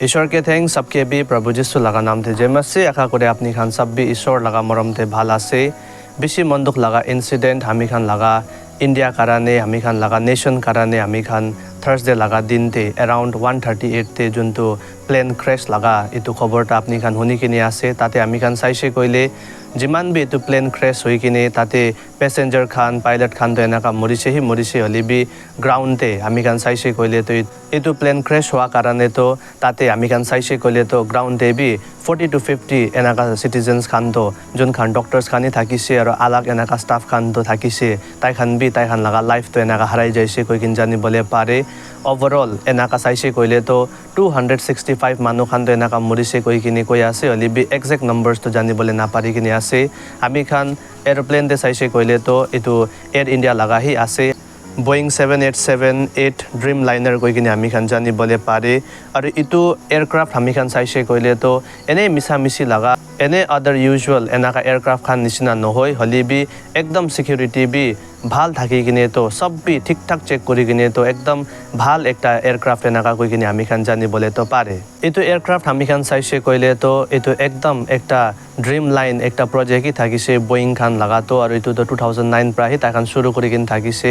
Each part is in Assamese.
ईश्वर के थैंक सबके भी प्रभु जिसु लगा नाम थे जेमसे आखा करे अपनी खान सब भी ईश्वर लगा मरम थे भाला से बेसी मंदुक लगा इंसिडेंट हमी खान लगा इंडिया कराने हमी खान लगा नेशन कराने हमी खान थर्सडे लगा दिन थे अराउंड 138 थे जुनतो प्लेन क्रैश लगा इतु खबरटा अपनी खान होनी किने आसे ताते हमी खान साइसे कोइले जिमान भी इतु प्लेन क्रैश होई किने ताते पैसेंजर खान पायलट खान तो एनाका मरिसे हली भी ग्राउंड थे हमी खान साइसे कोइले तो इतु प्लेन क्रैश हुआ कारणे तो ताते हमी खान साइसे कोइले तो ग्राउंड थे भी 40 to 50 एनाका सिटीजन्स खान तो जोन खान डॉक्टर्स खानी थाकिसे और अलग एनाका स्टाफ खान तो थाकिसे ताई खान लगा लाइफ तो एनाका हराई जाइसे कोई किन जानी बोले पारे ओवरऑल एनाका साइसे कोइले तो 265 मानु खान तो एनाका मरिसे कोई किने कोई आसे हली भी एक्जेक्ट नंबर्स तो जानी बोले ना पारी किने आसे हमी खान एरोप्लेन दे साइसे कोइले तो इतु एयर इंडिया लगा ही आसे बोइंग 7878 ड्रीम लाइनर कोई किने हमी खान जानी बोले पारे और इतु एयरक्राफ्ट हमी खान साइसे कोइले तो एने मिसा मिसी लगा एने अदर यूजुअल एनाका एयरक्राफ्ट खान निसिना नहोय हली भी एकदम सिक्योरिटी भी ভাল থাকি কিনে তো সব বি ঠিকঠাক চেক করি কিনে তো একদম ভাল একটা এয়ারক্রাফট এনাকা কই কিনে আমি খান জানি বলে তো পারে এতো এয়ারক্রাফট আমি খান চাইছে কইলে তো এতো একদম একটা ড্রিম লাইন একটা প্রজেক্টই থাকিছে বোয়িং খান লাগাতো আর এতো তো 2009 প্রাহি তাখান শুরু করি কিন থাকিছে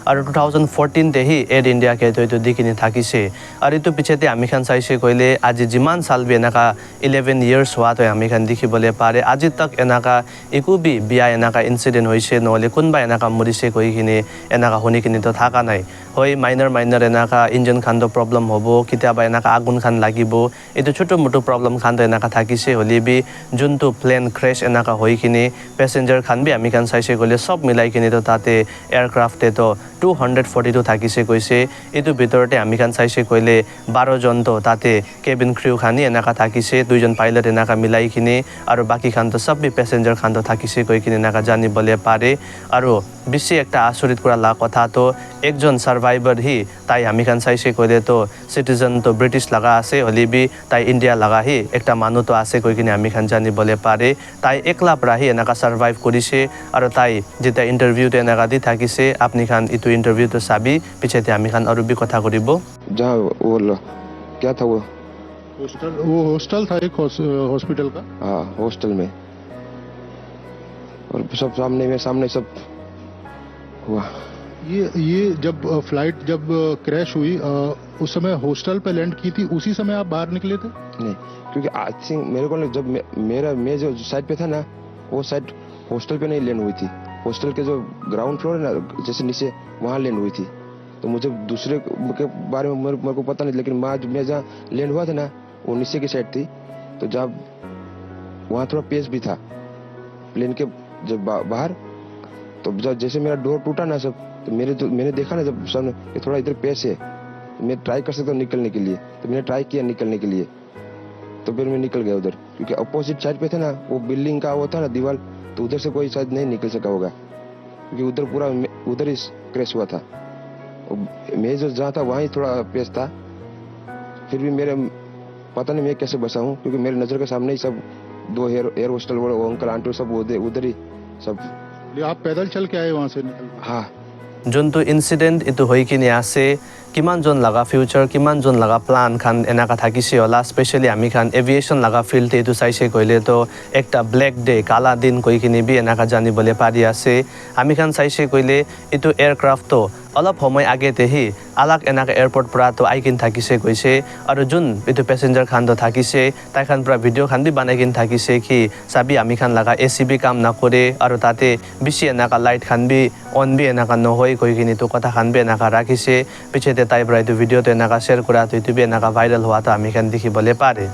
আর 2014 তেহি এয়ার ইন্ডিয়া কে তো এতো দিকিনি থাকিছে আর এতো পিছেতে আমি খান চাইছে কইলে আজি জিমান সাল বি এনাকা 11 ইয়ার্স হওয়া তো আমি খান দেখি বলে পারে আজি তক এনাকা একু বি বিয়া এনাকা ইনসিডেন্ট হইছে নহলে কোনবা এনাকা মরি कोई किने एनाका होनी किने तो थाका नाई होय माइनर एनाका इंजन खान तो प्रॉब्लम होबो किताबा एनाका आगुन खान लागिबो एतो छोटो मोटो प्रॉब्लम खान तो एनाका थाकिसे होली भी जुनतो प्लेन क्रैश एनाका होई किने पैसेंजर खान भी हामी खान साइसे गले सब मिलाई किने तो ताते एयरक्राफ्ट तो 242 थाकिसे कइसे एतो भितरते हामी खान साइसे कइले 12 जन तो ताते केबिन क्रू खानी एनाका थाकिसे 2 जन पाइलट एनाका मिलाई किने और बाकी खान तो सब भी पैसेंजर खान तो थाकिसे कइ किने एनाका जानी बोले पारे और बेसी একটা আচৰিত কৰা লা কথা তো একজন সার্ভাইভার হি তাই আমি খান চাইছে কইলে তো সিটিজেন তো ব্রিটিশ লাগা আছে হলি বি তাই ইন্ডিয়া লাগা হি একটা মানু তো আছে কই কিনে আমি খান জানি বলে পারে তাই একলা প্রাহি এনাকা সার্ভাইভ করিছে আর তাই যেটা ইন্টারভিউতে এনাকা দি থাকিছে আপনি খান ইতু ইন্টারভিউ তো সাবি পিছেতে আমি খান আরবি কথা করিব যা बोलो क्या था वो हॉस्टल था एक हॉस्पिटल का हाँ हॉस्टल में और सब सामने सब हुआ ये जब फ्लाइट जब क्रैश हुई उस समय हॉस्टल पे लैंड की थी उसी समय आप बाहर निकले थे नहीं क्योंकि आई थिंक मेरे को जब मैं जो साइड पे था ना वो साइड हॉस्टल पे नहीं लैंड हुई थी हॉस्टल के जो ग्राउंड फ्लोर है ना जैसे नीचे वहाँ लैंड हुई थी तो मुझे दूसरे के बारे में मेरे को पता नहीं लेकिन मैं जहाँ लैंड हुआ था ना वो नीचे की साइड थी तो जब वहाँ थोड़ा पेस भी था प्लेन के जब बाहर तो जब जैसे मेरा डोर टूटा ना सब तो मैंने देखा ना जब सामने थोड़ा इधर पेस है तो मैं ट्राई कर सकता हूँ निकलने के लिए तो मैंने ट्राई किया निकलने के लिए तो फिर मैं निकल गया उधर क्योंकि अपोजिट साइड पे था ना वो बिल्डिंग का वो था ना दीवार तो उधर से कोई शायद नहीं निकल सका होगा क्योंकि उधर पूरा उधर ही क्रैश हुआ था मैं जो जहाँ था वहाँ ही थोड़ा पेस था फिर भी मेरे पता नहीं मैं कैसे बचा हूँ क्योंकि मेरे नज़र के सामने ही सब 2 एयर होस्टल वो अंकल आंटी सब उधर ही सब आप पैदल चल के आए वहाँ से हाँ जोंतो इंसिडेंट इतु होई किने आसे किमान जोन लगा फ्यूचर किमान जोन लगा प्लान खान एनाका थाकिसे होला स्पेशली हामी खान एविएशन लगा फील्ड इतु साइसे कइले तो एकटा ब्लैक डे काला दिन कोइ किने बि एनाका जानि बोले पारि आसे हामी खान साइसे कइले इतु एयरक्राफ्ट तो अलप समय आगे तेही अलग एनाका एयरपोर्ट पुरा तो आइकिन थाकिसे कइसे और जुन इतु पैसेंजर खान तो थाकिसे ताइ खान पुरा भिडियो खान बि बनाइकिन थाकिसे कि साबि हामी खान लगा एसी बि काम ना करे और ताते बिसि एनाका लाइट खान बि ऑन बि एनाका न होय कोइ किने तो कथा खान बि एनाका राखिसे पिछे ताई बरा इतु भिडियो तो एनाका शेयर करा तो इतु बि एनाका भाइरल हुआ तो हामी खान देखि बोले पारे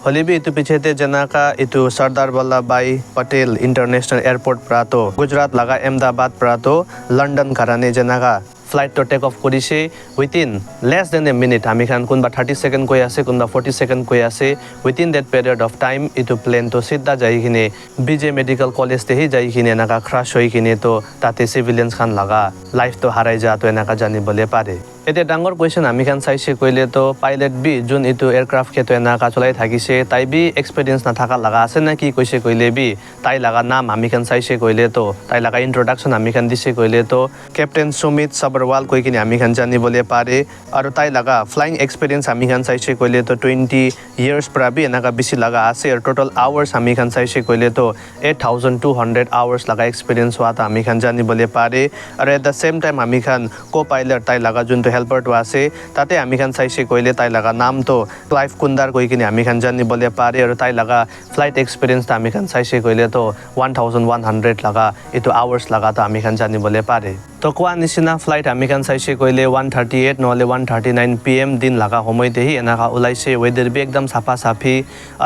होली भी इतु पिछेते जनाका इतु सरदार वल्लभ भाई पटेल इंटरनेशनल एयरपोर्ट प्रा तो गुजरात लगा अहमदाबाद प्रा तो लंडन कराने जनाका फ्लाइट तो टेक ऑफ करिसे विदिन लेस देन ए मिनिट हामी खान कुनबा 30 सेकेंड कोइ आसे कुनबा 40 सेकेंड कोइ आसे within that period of time इतु प्लेन तो सीधा जाई किने बीजे मेडिकल कॉलेज ते ही जाई किने एनाका क्रैश होई किने तो ताते सिविलियंस खान लगा लाइफ तो हाराई जा तो एनाका जानि बोले पारे এতিয়া ডাঙৰ কুৱেশ্যন আমি খান চাইছে কইলে তো পাইলট বি যোন ইটো এয়াৰক্ৰাফ্ট খেতো এনাকা চলাই থাকিছে তাই বি এক্সপিৰিয়েঞ্চ নাথাকা লাগা আছে না কি কৈছে কইলে বি তাই লাগা নাম আমি খান চাইছে কইলে তো তাই লাগা ইন্ট্ৰোডাকশন আমি খান দিছে কইলে তো কেপ্টেইন সুমিত সাবৰৱাল কৈ কিনে আমি খান জানিবলৈ পাৰে আৰু তাই লাগা ফ্লাইং এক্সপিৰিয়েঞ্চ আমি খান চাইছে কইলে তো 20 ইয়াৰ্স পৰা বি এনাকা বেছি লাগা আছে আৰু টোটাল আৱাৰ্স আমি খান চাইছে কইলে তো 8200 আৱাৰ্স লাগা এক্সপিৰিয়েঞ্চ হোৱাটা আমি খান জানিবলৈ পাৰে আৰু এট দ্য সেম টাইম আমি খান কো পাইলট তাই লাগা যোনটো হেল্পাৰটো আছে তাতে আমি খান চাইছে কইলে তাই লাগা নাম তো ক্লাইভ কুন্দাৰ কৈ কিনে আমি খান জানিবলৈ পাৰে আৰু তাই লাগা ফ্লাইট এক্সপিৰিয়েঞ্চটা আমি খান চাইছে কইলে তো 1100 লাগা এটো আৱাৰ্স লাগাটা আমি খান জানিবলৈ পাৰে তো কোৱা নিচিনা ফ্লাইট আমি খান চাইছে কইলে 138 নহলে 139 PM দিন লাগা সময়তেহি এনাকা ওলাইছে ওয়েদাৰ বি একদম সাফা সাফি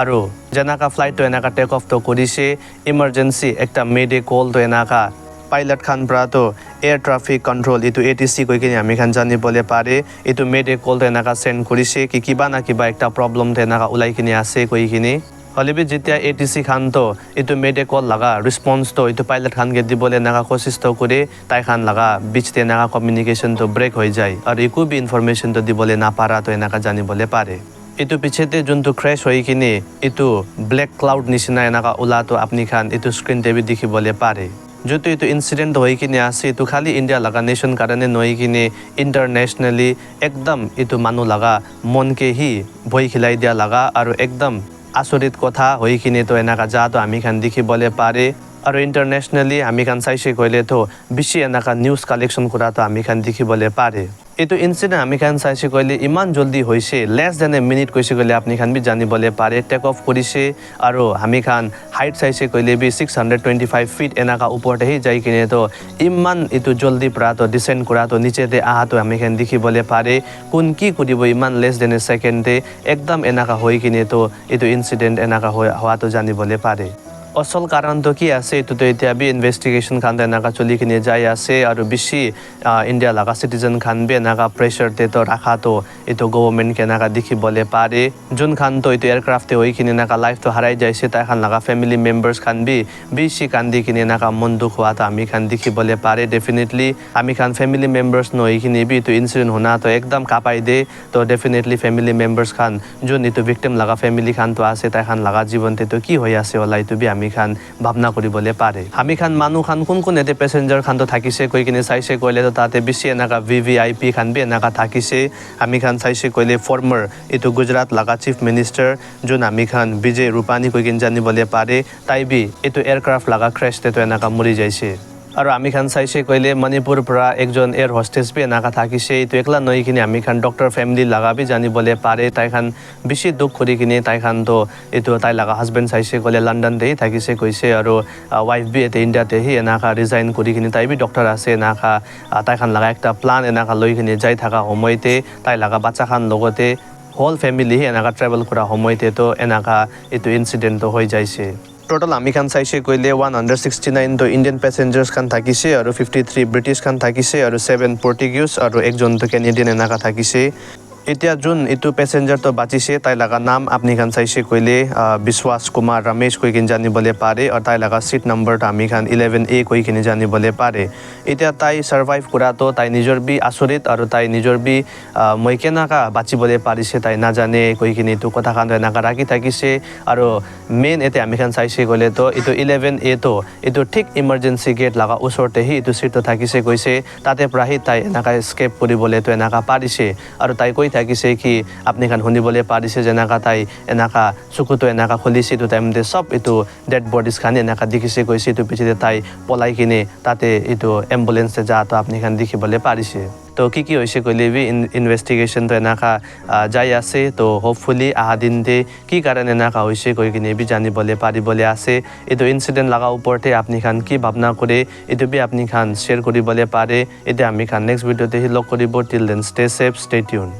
আৰু যেনাকা ফ্লাইট তো এনাকা টেক অফ তো কৰিছে ইমাৰ্জেন্সি একটা মেডে কল তো এনাকা পাইলট খান পৰা তো এয়াৰ ট্ৰাফিক কন্ট্ৰোল ইটো ATC কৈ কিনে আমি খান জানিবলৈ পাৰে ইটো মেডে কল তো এনাকা সেন্ড কৰিছে কি কিবা না কিবা একটা প্ৰব্লেম তো এনাকা ওলাই কিনে আছে কৈ কিনে হলিবি যেতিয়া ATC খান তো ইটো মেডে কল লাগা রেসপন্স তো ইটো পাইলট খান কে দিবলে নাগা কোশিশ তো করে তাই খান লাগা বিচতে নাগা কমিউনিকেশন তো ব্রেক হয়ে যায় আর ইকু বি ইনফরমেশন তো দিবলে না পারা তো এনাকা জানিবলে পারে ইটো পিছেতে যোনটো ক্র্যাশ হই কিনে ইটো ব্ল্যাক ক্লাউড নিচিনা এনাকা ওলা তো আপনি খান ইটো স্ক্রিন টিভি দেখিবলে পারে যেহেতু ইটো ইনসিডেন্ট হই কিনে আছে ইটো খালি ইন্ডিয়া লাগা নেশন কারণে নই কিনে ইন্টারন্যাশনালি একদম ইটো মানু লাগা মনকে হি ভয় খিলাই দিয়া লাগা আর একদম আসরিত কথা হই কিনে তো এনাকা যা তো আমি খান দেখিবলে পারে আর ইন্টারন্যাশনালি আমি খান চাইছে কইলে তো বেশি এনাকা নিউজ কালেকশন করা তো আমি খান দেখিবলে পারে এটো ইনসিডেন্ট আমি খান চাইছে কইলে ইমান জলদি হইছে লেস দেন এ মিনিট কইছে কইলে আপনি খান বি জানিবলে পারে টেক অফ কৰিছে আৰু আমি খান হাইট চাইছে কইলে বি 625 ফিট এনাকা উপৰতেহি যাই কিনে তো ইমান এটো জলদি পৰা তো ডিসেন্ড কৰা তো নিচেতে আহা তো আমি খান দেখিবলে পাৰে কোন কি কৰিব ইমান লেস দেন এ সেকেন্ডে একদম এনাকা হই কিনে তো এটো ইনসিডেন্ট এনাকা হোৱা তো জানিবলে পারে অসল কারণ তো কি আছে এটো তো এতিয়া বি ইনভেস্টিগেশন খান এনাকা চলি কিনে যাই আছে আৰু বেশি ইন্ডিয়া লাগা সিটিজেন খান বি এনাকা প্রেসার তে তো রাখা তো এটো গভর্নমেন্ট কে এনাকা দেখিবলে পারে যোন খান তো এটো এয়ারক্রাফটে হই কিনে এনাকা লাইফ তো হারাই যাইছে তাই খান লাগা ফ্যামিলি মেম্বার্স খান বি বেশি কান্দি কিনে এনাকা মন দুখ হওয়া তো আমি খান দেখিবলে পারে ডেফিনেটলি আমি খান ফ্যামিলি মেম্বার্স নই কিনে বি তো ইনসিডেন্ট হোনা তো একদম কাপাই দে তো ডেফিনেটলি ফ্যামিলি মেম্বার্স খান যোন এটো ভিকটিম লাগা ফ্যামিলি খান তো আছে তাই খান লাগা জীবনতে তো কি হই আছে ওলাই তো বি আমি খান ভাবনা কৰিবলে পারে আমি খান মানু খান কোন এতে প্যাসেঞ্জার খান তো থাকিছে কই কিনে চাইছে কইলে তো তাতে বেশি এনাকা VVIP খান বি এনাকা থাকিছে আমি খান চাইছে কইলে ফর্মার এটো গুজরাট লাগা চিফ মিনিস্টার যোন আমি খান বিজয় রূপানী কই কিনে জানিবলে পারে তাই বি এটো এয়ারক্রাফট লাগা ক্র্যাশ তে তো এনাকা মরি যাইছে আৰু আমি খান চাইছে কইলে মণিপুৰ পৰা একজন এয়ার হোস্টেস বি এনাকা থাকিছে এটো একলা নই কিনে আমি খান ডক্টর ফ্যামিলি লাগা বি জানিবলে পারে তাই খান বেশি দুখ কৰি কিনে তাই খান তো এটো তাই লাগা হাজবেন্ড চাইছে কইলে লন্ডন তেই থাকিছে কইছে আৰু ওয়াইফ বি এতে ইন্ডিয়াতে হি এনাকা ৰিজাইন কৰি কিনে তাই বি ডক্টর আছে এনাকা তাই খান লাগা একটা প্ল্যান এনাকা লৈ কিনে যাই থাকা সময়তে তাই লাগা বাচ্চা খান লগতে হোল ফ্যামিলি হি এনাকা ট্রাভেল কৰা সময়তে তো এনাকা এটো ইনসিডেন্ট তো হৈ যাইছে টোটাল আমি খান চাইছে কইলে 169 তো ইন্ডিয়ান প্যাসেঞ্জার্স খান থাকিছে আৰু 53 ব্ৰিটিশ খান থাকিছে আৰু 7 পৰ্তুগিজ আৰু একজন তো কানাডিয়ান এনাকা থাকিছে এতিয়া যোন এটো প্যাসেঞ্জার তো বাঁচিছে তাই লাগা নাম আপনি খান চাইছে কইলে বিশ্বাস কুমার রমেশ কই কিনে জানিবলে পারে আর তাই লাগা সিট নাম্বারটা আমি খান 11A কই কিনে জানিবলে পারে এতিয়া তাই সার্ভাইভ করা তো তাই নিজর বি আসরিত আর তাই নিজর বি মই কেনাকা বাঁচিবলে পারিছে তাই না জানে কই কিনে তো কথা খান এনাকা রাখি থাকিছে আর মেন এতে আমি খান চাইছে কইলে তো এটো 11A তো এটো ঠিক ইমার্জেন্সি গেট লাগা ওচৰতে হি এটো সিট তো থাকিছে কইছে তাতে প্ৰাহি তাই এনাকা এস্কেপ কৰিবলে তো এনাকা পারিছে আর তাই কই থাকিছে কি আপনি খান শুনিবলে পারিছে যেনাকা তাই এনাকা চকুটো এনাকা খুলিছে তো টাইমতে সব এটো ডেড বডিজ খান এনাকা দেখিছে কইছে তো পিছতে তাই পলাই কিনে তাতে এটো অ্যাম্বুলেন্সে যা তো আপনি খান দেখিবলে পারিছে তো কি হইছে কইলে বি ইনভেস্টিগেশন তো এনাকা যাই আছে তো হোপফুলি আহা দিনতে কি কারণে এনাকা হইছে কই কিনে বি জানিবলে পারিবলে আছে এটো ইনসিডেন্ট লাগা উপরতে আপনি খান কি ভাবনা করে এটো বি আপনি খান শেয়ার করিবলে পারে এতে আমি খান নেক্সট ভিডিওতে হি লক করিব till then stay safe stay tune